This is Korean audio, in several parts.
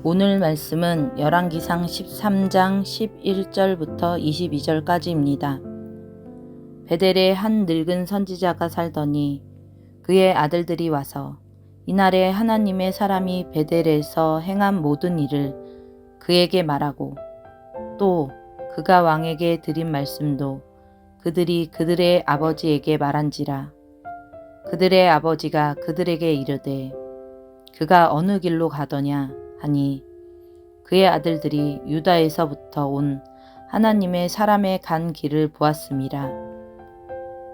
오늘 말씀은 열왕기상 13장 11절부터 22절까지입니다. 베델에 한 늙은 선지자가 살더니 그의 아들들이 와서 이날에 하나님의 사람이 베델에서 행한 모든 일을 그에게 말하고 또 그가 왕에게 드린 말씀도 그들이 그들의 아버지에게 말한지라. 그들의 아버지가 그들에게 이르되 그가 어느 길로 가더냐 하니 그의 아들들이 유다에서부터 온 하나님의 사람의 간 길을 보았음이라.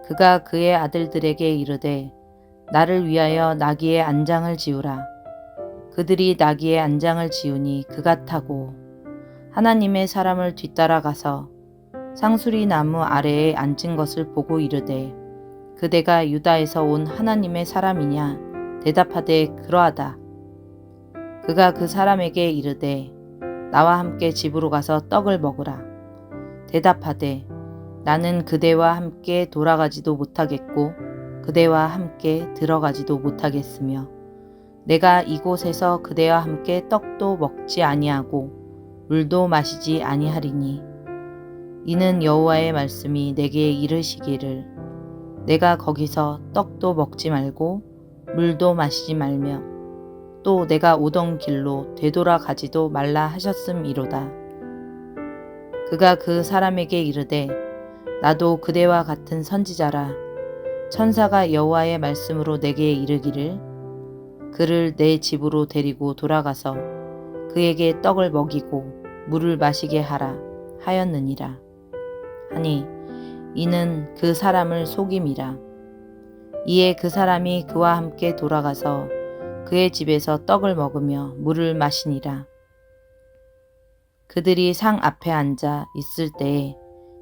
그가 그의 아들들에게 이르되 나를 위하여 나귀의 안장을 지우라. 그들이 나귀의 안장을 지우니 그가 타고 하나님의 사람을 뒤따라가서 상수리 나무 아래에 앉은 것을 보고 이르되 그대가 유다에서 온 하나님의 사람이냐 대답하되 그러하다. 그가 그 사람에게 이르되 나와 함께 집으로 가서 떡을 먹으라. 대답하되 나는 그대와 함께 돌아가지도 못하겠고 그대와 함께 들어가지도 못하겠으며 내가 이곳에서 그대와 함께 떡도 먹지 아니하고 물도 마시지 아니하리니 이는 여호와의 말씀이 내게 이르시기를 내가 거기서 떡도 먹지 말고 물도 마시지 말며 또 내가 오던 길로 되돌아가지도 말라 하셨음이로다. 그가 그 사람에게 이르되 나도 그대와 같은 선지자라. 천사가 여호와의 말씀으로 내게 이르기를 그를 내 집으로 데리고 돌아가서 그에게 떡을 먹이고 물을 마시게 하라 하였느니라. 하니 이는 그 사람을 속임이라. 이에 그 사람이 그와 함께 돌아가서 그의 집에서 떡을 먹으며 물을 마시니라. 그들이 상 앞에 앉아 있을 때에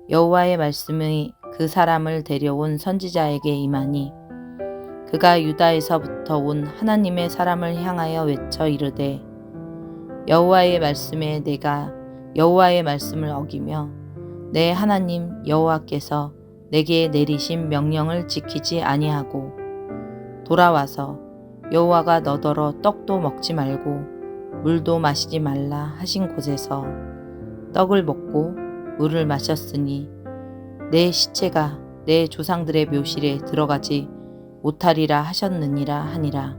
여호와의 말씀이 그 사람을 데려온 선지자에게 임하니 그가 유다에서부터 온 하나님의 사람을 향하여 외쳐 이르되 여호와의 말씀에 내가 여호와의 말씀을 어기며 내 하나님 여호와께서 내게 내리신 명령을 지키지 아니하고 돌아와서 여호와가 너더러 떡도 먹지 말고 물도 마시지 말라 하신 곳에서 떡을 먹고 물을 마셨으니 내 시체가 내 조상들의 묘실에 들어가지 못하리라 하셨느니라 하니라.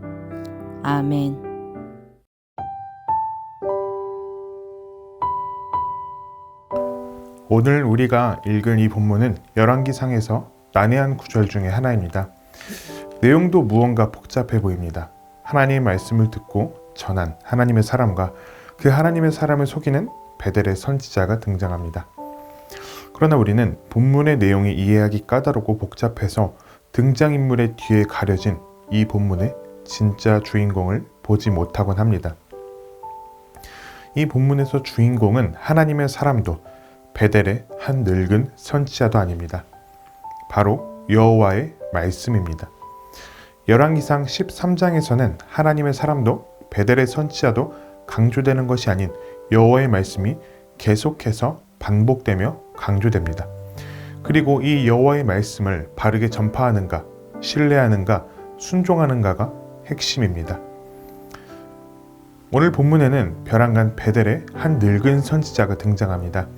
아멘. 오늘 우리가 읽은 이 본문은 열왕기상에서 난해한 구절 중에 하나입니다. 내용도 무언가 복잡해 보입니다. 하나님의 말씀을 듣고 전한 하나님의 사람과 그 하나님의 사람을 속이는 베델의 선지자가 등장합니다. 그러나 우리는 본문의 내용이 이해하기 까다롭고 복잡해서 등장인물의 뒤에 가려진 이 본문의 진짜 주인공을 보지 못하곤 합니다. 이 본문에서 주인공은 하나님의 사람도 베델의 한 늙은 선지자도 아닙니다. 바로 여호와의 말씀입니다. 열왕기상 13장에서는 하나님의 사람도 베델의 선지자도 강조되는 것이 아닌 여호와의 말씀이 계속해서 반복되며 강조됩니다. 그리고 이 여호와의 말씀을 바르게 전파하는가, 신뢰하는가, 순종하는가가 핵심입니다. 오늘 본문에는 벼랑간 베델의 한 늙은 선지자가 등장합니다.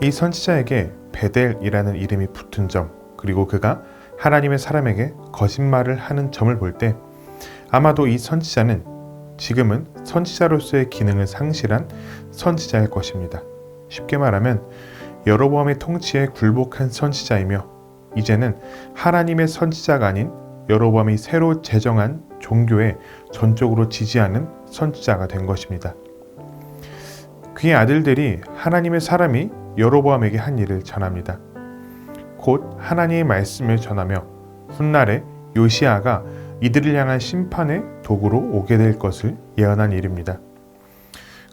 이 선지자에게 베델이라는 이름이 붙은 점, 그리고 그가 하나님의 사람에게 거짓말을 하는 점을 볼 때 아마도 이 선지자는 지금은 선지자로서의 기능을 상실한 선지자일 것입니다. 쉽게 말하면 여로보암의 통치에 굴복한 선지자이며 이제는 하나님의 선지자가 아닌 여로보암이 새로 제정한 종교에 전적으로 지지하는 선지자가 된 것입니다. 그의 아들들이 하나님의 사람이 여로보암에게 한 일을 전합니다. 곧 하나님의 말씀을 전하며 훗날에 요시아가 이들을 향한 심판의 도구로 오게 될 것을 예언한 일입니다.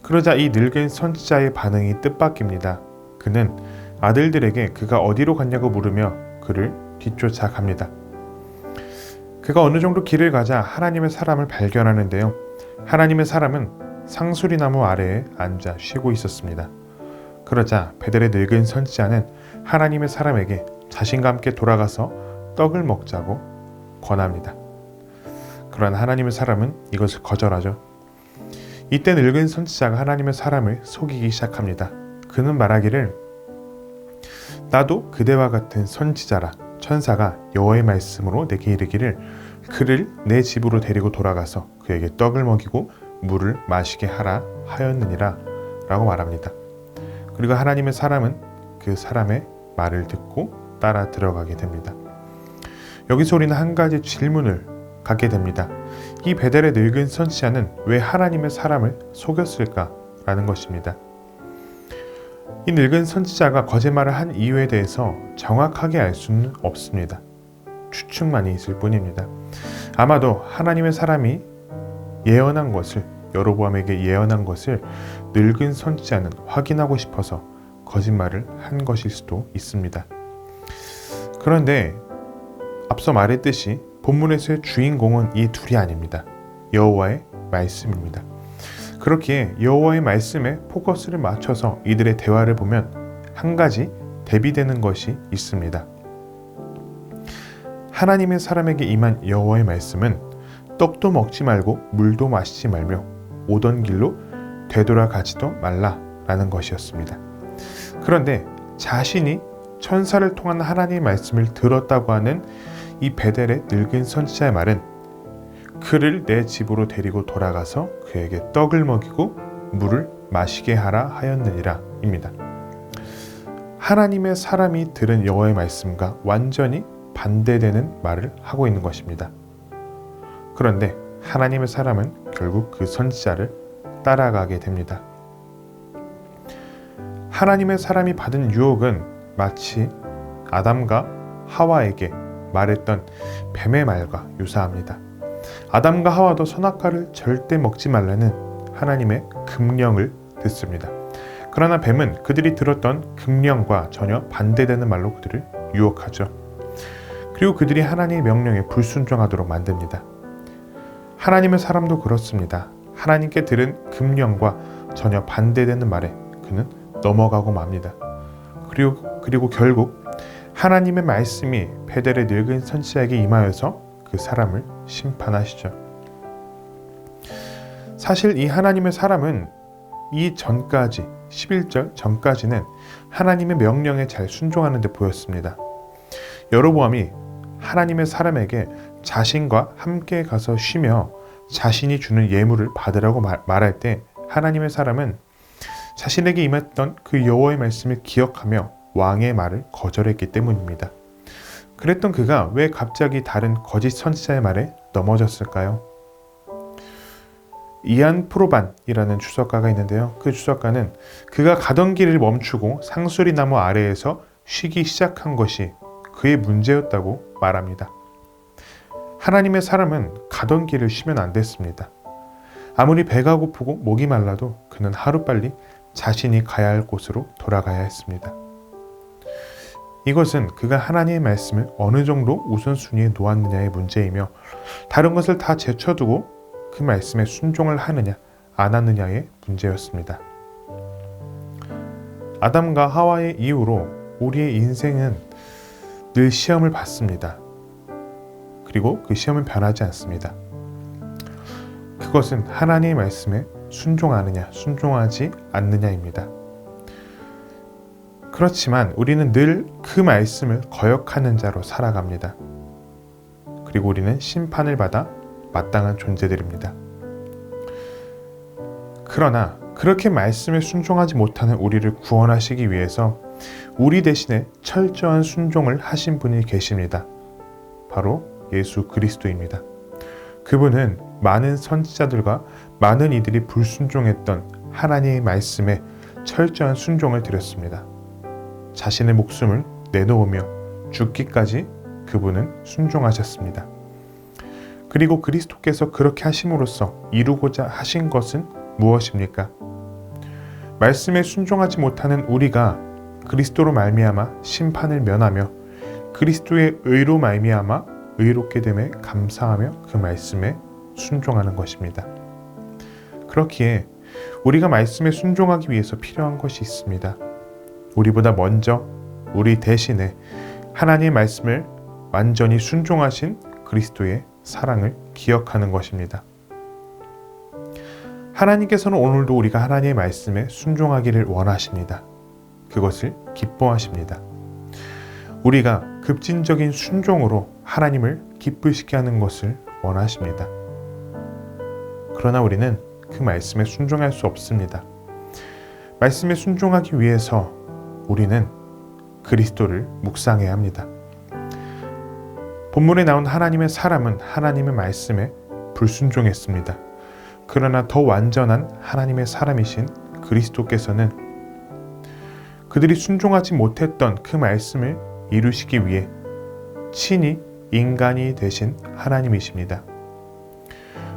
그러자 이 늙은 선지자의 반응이 뜻밖입니다. 그는 아들들에게 그가 어디로 갔냐고 물으며 그를 뒤쫓아 갑니다. 그가 어느 정도 길을 가자 하나님의 사람을 발견하는데요. 하나님의 사람은 상수리나무 아래에 앉아 쉬고 있었습니다. 그러자 베델의 늙은 선지자는 하나님의 사람에게 자신과 함께 돌아가서 떡을 먹자고 권합니다. 그러나 하나님의 사람은 이것을 거절하죠. 이때 늙은 선지자가 하나님의 사람을 속이기 시작합니다. 그는 말하기를 나도 그대와 같은 선지자라. 천사가 여호와의 말씀으로 내게 이르기를 그를 내 집으로 데리고 돌아가서 그에게 떡을 먹이고 물을 마시게 하라 하였느니라 라고 말합니다. 그리고 하나님의 사람은 그 사람의 말을 듣고 따라 들어가게 됩니다. 여기서 우리는 한 가지 질문을 갖게 됩니다. 이 베델의 늙은 선지자는 왜 하나님의 사람을 속였을까라는 것입니다. 이 늙은 선지자가 거짓말을 한 이유에 대해서 정확하게 알 수는 없습니다. 추측만이 있을 뿐입니다. 아마도 하나님의 사람이 예언한 것을, 여로보암에게 예언한 것을 늙은 선지자는 확인하고 싶어서 거짓말을 한 것일 수도 있습니다. 그런데 앞서 말했듯이 본문에서의 주인공은 이 둘이 아닙니다. 여호와의 말씀입니다. 그렇기에 여호와의 말씀에 포커스를 맞춰서 이들의 대화를 보면 한 가지 대비되는 것이 있습니다. 하나님의 사람에게 임한 여호와의 말씀은 떡도 먹지 말고 물도 마시지 말며 오던 길로 되돌아가지도 말라라는 것이었습니다. 그런데 자신이 천사를 통한 하나님의 말씀을 들었다고 하는 이 베델의 늙은 선지자의 말은 그를 내 집으로 데리고 돌아가서 그에게 떡을 먹이고 물을 마시게 하라 하였느니라 입니다. 하나님의 사람이 들은 여호와의 말씀과 완전히 반대되는 말을 하고 있는 것입니다. 그런데 하나님의 사람은 결국 그 선지자를 따라가게 됩니다. 하나님의 사람이 받은 유혹은 마치 아담과 하와에게 말했던 뱀의 말과 유사합니다. 아담과 하와도 선악과를 절대 먹지 말라는 하나님의 금령을 듣습니다. 그러나 뱀은 그들이 들었던 금령과 전혀 반대되는 말로 그들을 유혹하죠. 그리고 그들이 하나님의 명령에 불순종하도록 만듭니다. 하나님의 사람도 그렇습니다. 하나님께 들은 금령과 전혀 반대되는 말에 그는 넘어가고 맙니다. 그리고 결국 하나님의 말씀이 베델의 늙은 선지자에게 임하여서 그 사람을 심판하시죠. 사실 이 하나님의 사람은 이 전까지 11절 전까지는 하나님의 명령에 잘 순종하는 데 보였습니다. 여로보암이 하나님의 사람에게 자신과 함께 가서 쉬며 자신이 주는 예물을 받으라고 말할 때 하나님의 사람은 자신에게 임했던 그 여호와의 말씀을 기억하며 왕의 말을 거절했기 때문입니다. 그랬던 그가 왜 갑자기 다른 거짓 선지자의 말에 넘어졌을까요? 이안 프로반이라는 주석가가 있는데요. 그 주석가는 그가 가던 길을 멈추고 상수리 나무 아래에서 쉬기 시작한 것이 그의 문제였다고 말합니다. 하나님의 사람은 가던 길을 쉬면 안 됐습니다. 아무리 배가 고프고 목이 말라도 그는 하루빨리 자신이 가야 할 곳으로 돌아가야 했습니다. 이것은 그가 하나님의 말씀을 어느 정도 우선순위에 놓았느냐의 문제이며 다른 것을 다 제쳐두고 그 말씀에 순종을 하느냐 안 하느냐의 문제였습니다. 아담과 하와의 이후로 우리의 인생은 늘 시험을 받습니다. 그리고 그 시험은 변하지 않습니다. 그것은 하나님의 말씀에 순종하느냐 순종하지 않느냐입니다. 그렇지만 우리는 늘 그 말씀을 거역하는 자로 살아갑니다. 그리고 우리는 심판을 받아 마땅한 존재들입니다. 그러나 그렇게 말씀에 순종하지 못하는 우리를 구원하시기 위해서 우리 대신에 철저한 순종을 하신 분이 계십니다. 바로 예수 그리스도입니다. 그분은 많은 선지자들과 많은 이들이 불순종했던 하나님의 말씀에 철저한 순종을 드렸습니다. 자신의 목숨을 내놓으며 죽기까지 그분은 순종하셨습니다. 그리고 그리스도께서 그렇게 하심으로써 이루고자 하신 것은 무엇입니까? 말씀에 순종하지 못하는 우리가 그리스도로 말미암아 심판을 면하며 그리스도의 의로 말미암아 의롭게 됨에 감사하며 그 말씀에 순종하는 것입니다. 그렇기에 우리가 말씀에 순종하기 위해서 필요한 것이 있습니다. 우리보다 먼저 우리 대신에 하나님의 말씀을 완전히 순종하신 그리스도의 사랑을 기억하는 것입니다. 하나님께서는 오늘도 우리가 하나님의 말씀에 순종하기를 원하십니다. 그것을 기뻐하십니다. 우리가 급진적인 순종으로 하나님을 기쁘시게 하는 것을 원하십니다. 그러나 우리는 그 말씀에 순종할 수 없습니다. 말씀에 순종하기 위해서 우리는 그리스도를 묵상해야 합니다. 본문에 나온 하나님의 사람은 하나님의 말씀에 불순종했습니다. 그러나 더 완전한 하나님의 사람이신 그리스도께서는 그들이 순종하지 못했던 그 말씀을 이루시기 위해 친히 인간이 되신 하나님이십니다.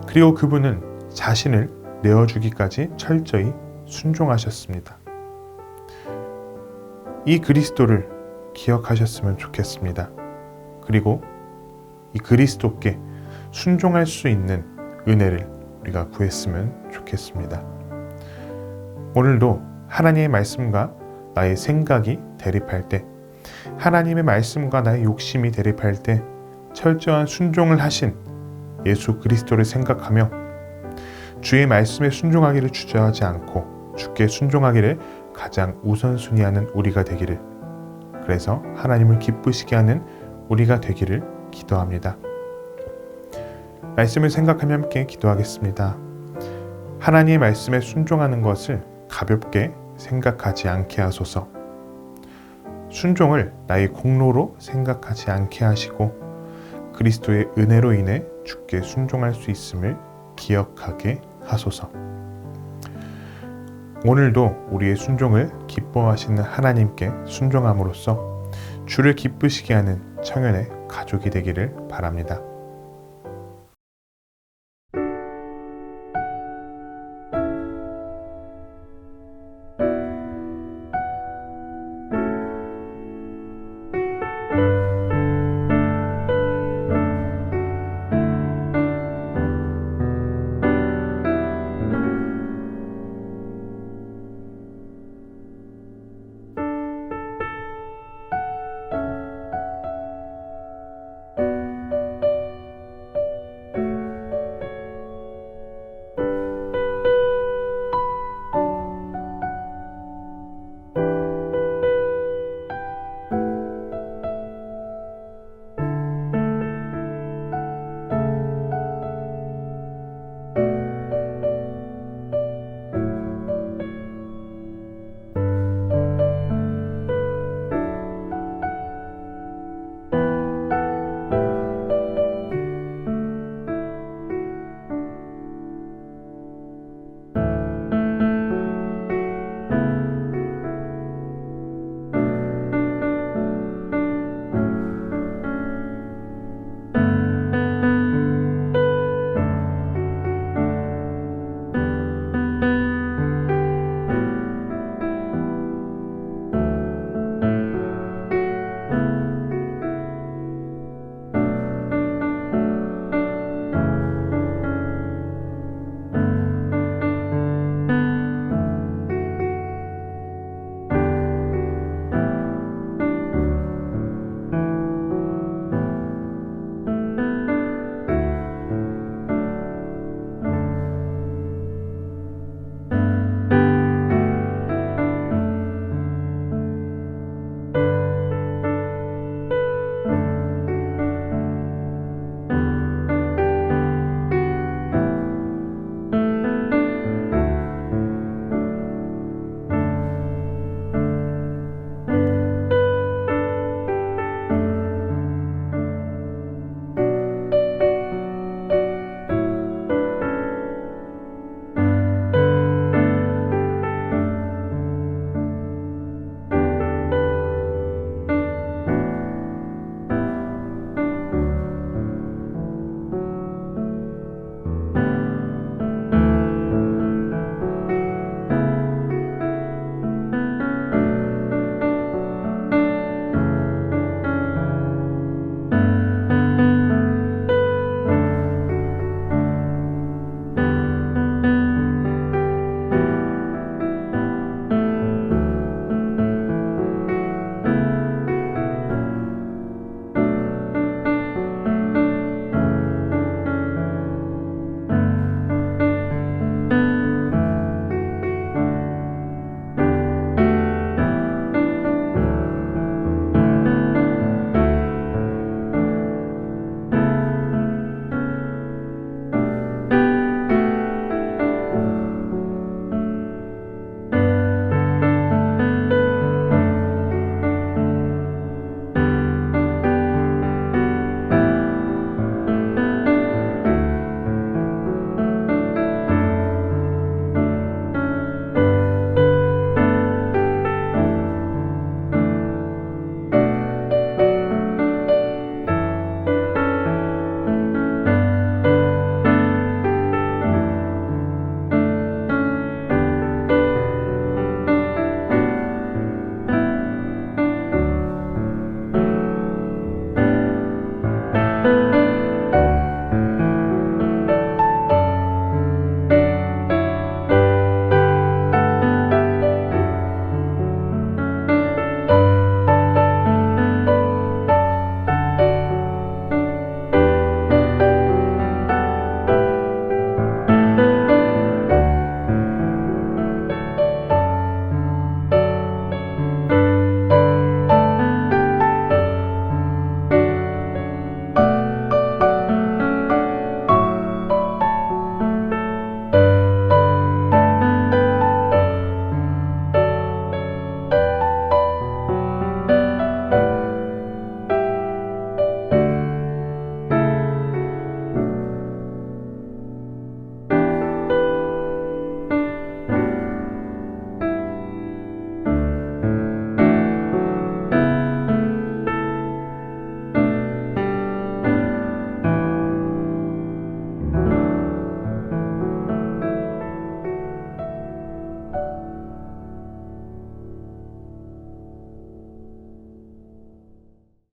그리고 그분은 자신을 내어주기까지 철저히 순종하셨습니다. 이 그리스도를 기억하셨으면 좋겠습니다. 그리고 이 그리스도께 순종할 수 있는 은혜를 우리가 구했으면 좋겠습니다. 오늘도 하나님의 말씀과 나의 생각이 대립할 때, 하나님의 말씀과 나의 욕심이 대립할 때 철저한 순종을 하신 예수 그리스도를 생각하며 주의 말씀에 순종하기를 주저하지 않고 주께 순종하기를 가장 우선순위하는 우리가 되기를, 그래서 하나님을 기쁘시게 하는 우리가 되기를 기도합니다. 말씀을 생각하며 함께 기도하겠습니다. 하나님의 말씀에 순종하는 것을 가볍게 생각하지 않게 하소서. 순종을 나의 공로로 생각하지 않게 하시고 그리스도의 은혜로 인해 주께 순종할 수 있음을 기억하게 하소서. 오늘도 우리의 순종을 기뻐하시는 하나님께 순종함으로써 주를 기쁘시게 하는 청년의 가족이 되기를 바랍니다.